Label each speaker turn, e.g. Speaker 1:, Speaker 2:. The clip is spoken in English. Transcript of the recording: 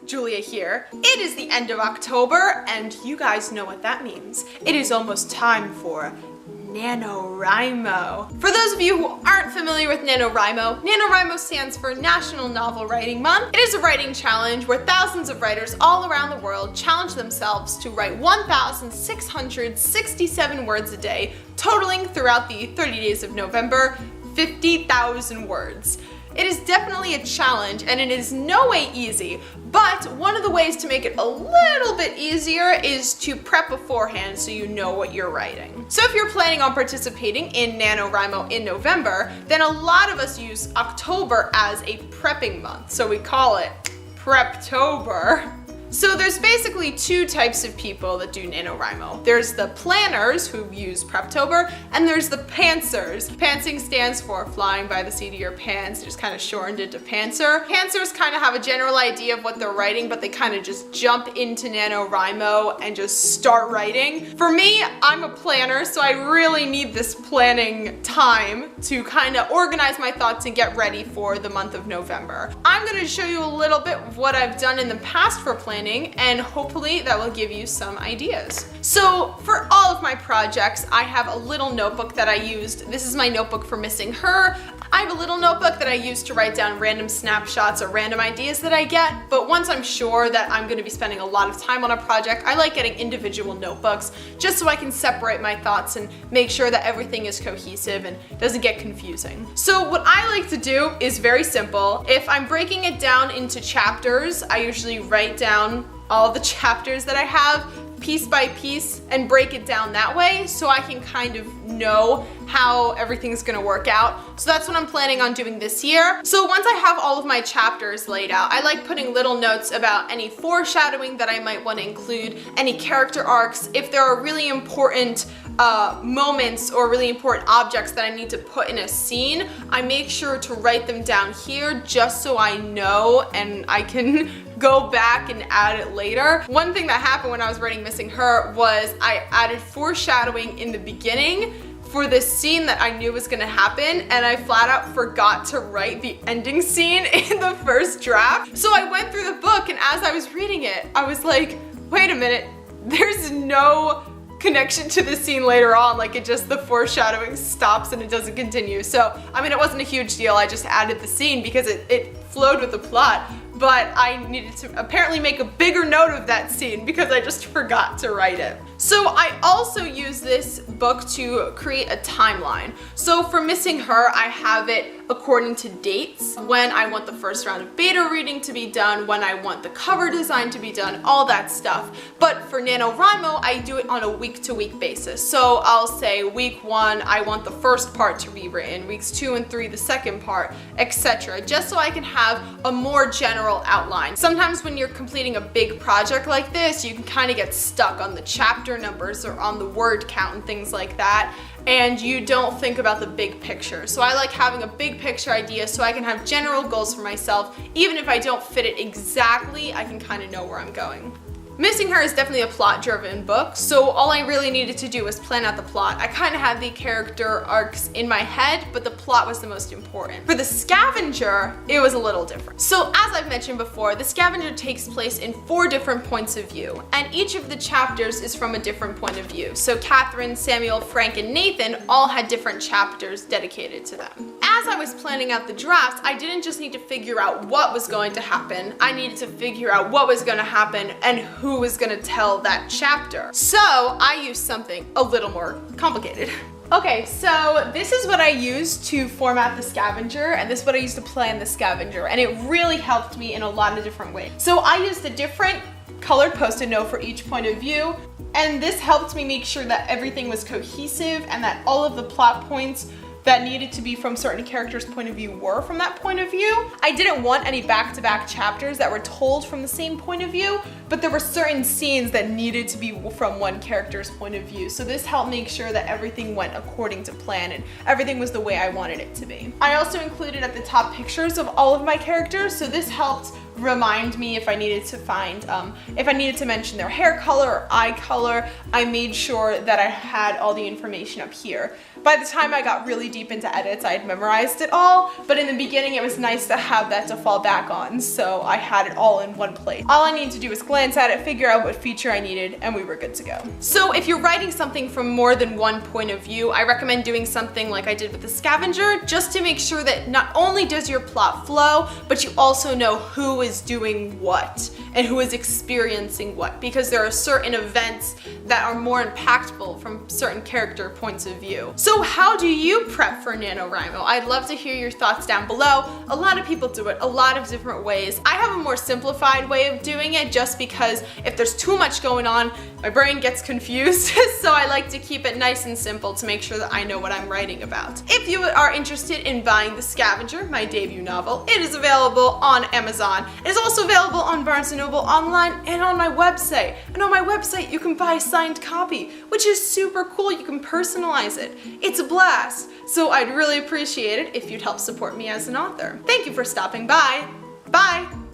Speaker 1: Julia here. It is the end of October, and you guys know what that means. It is almost time for Nanowrimo. For those of you who aren't familiar with Nanowrimo, Nanowrimo stands for National Novel Writing Month. It is a writing challenge where thousands of writers all around the world challenge themselves to write 1,667 words a day, totaling throughout the 30 days of November, 50,000 words. It is definitely a challenge, and it is no way easy, but one of the ways to make it a little bit easier is to prep beforehand so you know what you're writing. So if you're planning on participating in Nanowrimo in November, then a lot of us use October as a prepping month, so we call it Preptober. So there's basically two types of people that do NaNoWriMo. There's the planners who use Preptober, and there's the pantsers. Pantsing stands for flying by the seat of your pants, just kind of shortened into pantser. Pantsers kind of have a general idea of what they're writing, but they kind of just jump into NaNoWriMo and just start writing. For me, I'm a planner, so I really need this planning time to kind of organize my thoughts and get ready for the month of November. I'm going to show you a little bit of what I've done in the past for planning, and hopefully that will give you some ideas. So for all of my projects, I have a little notebook that I used. This is my notebook for Missing Her. I have a little notebook that I use to write down random snapshots or random ideas that I get, but once I'm sure that I'm going to be spending a lot of time on a project, I like getting individual notebooks just so I can separate my thoughts and make sure that everything is cohesive and doesn't get confusing. So what I like to do is very simple. If I'm breaking it down into chapters, I usually write down all the chapters that I have piece by piece and break it down that way so I can kind of know how everything's gonna work out. So that's what I'm planning on doing this year. So once I have all of my chapters laid out, I like putting little notes about any foreshadowing that I might want to include, any character arcs, if there are really important moments or really important objects that I need to put in a scene, I make sure to write them down here just so I know and I can go back and add it later. One thing that happened when I was writing Missing Her was I added foreshadowing in the beginning for this scene that I knew was gonna happen, and I flat out forgot to write the ending scene in the first draft. So I went through the book, and as I was reading it, I was like, wait a minute, there's no connection to the scene later on, like the foreshadowing stops and it doesn't continue. So, I mean, it wasn't a huge deal, I just added the scene because it flowed with the plot, but I needed to apparently make a bigger note of that scene because I just forgot to write it. So I also use this book to create a timeline. So for Missing Her, I have it according to dates, when I want the first round of beta reading to be done, when I want the cover design to be done, all that stuff. But for NaNoWriMo, I do it on a week-to-week basis. So I'll say week 1, I want the first part to be written, weeks 2 and 3, the second part, etc. Just so I can have a more general outline. Sometimes when you're completing a big project like this, you can kind of get stuck on the chapter numbers or on the word count and things like that, and you don't think about the big picture. So I like having a big picture idea so I can have general goals for myself. Even if I don't fit it exactly, I can kind of know where I'm going. Missing Her is definitely a plot-driven book, so all I really needed to do was plan out the plot. I kind of had the character arcs in my head, but the plot was the most important. For the Scavenger, it was a little different. So as I've mentioned before, the Scavenger takes place in 4 different points of view, and each of the chapters is from a different point of view. So Catherine, Samuel, Frank, and Nathan all had different chapters dedicated to them. As I was planning out the drafts, I didn't just need to figure out what was going to happen, I needed to figure out what was going to happen and who was going to tell that chapter. So I used something a little more complicated. Okay, so this is what I used to format the Scavenger, and this is what I used to plan the Scavenger, and it really helped me in a lot of different ways. So I used a different colored post-it note for each point of view, and this helped me make sure that everything was cohesive and that all of the plot points that needed to be from certain characters' point of view were from that point of view. I didn't want any back-to-back chapters that were told from the same point of view, but there were certain scenes that needed to be from one character's point of view. So this helped make sure that everything went according to plan and everything was the way I wanted it to be. I also included at the top pictures of all of my characters, so this helped remind me if I needed to find, if I needed to mention their hair color or eye color. I made sure that I had all the information up here. By the time I got really deep into edits, I had memorized it all, but in the beginning it was nice to have that to fall back on, so I had it all in one place. All I needed to do was glance at it, figure out what feature I needed, and we were good to go. So if you're writing something from more than one point of view, I recommend doing something like I did with the scavenger, just to make sure that not only does your plot flow, but you also know who is doing what and who is experiencing what, because there are certain events that are more impactful from certain character points of view. So how do you prep for NaNoWriMo? I'd love to hear your thoughts down below. A lot of people do it a lot of different ways. I have a more simplified way of doing it just because if there's too much going on, my brain gets confused. So I like to keep it nice and simple to make sure that I know what I'm writing about. If you are interested in buying The Scavenger, my debut novel, it is available on Amazon. It is also available on Barnes & Noble online and on my website. And on my website you can buy a signed copy, which is super cool. You can personalize it. It's a blast. So I'd really appreciate it if you'd help support me as an author. Thank you for stopping by. Bye!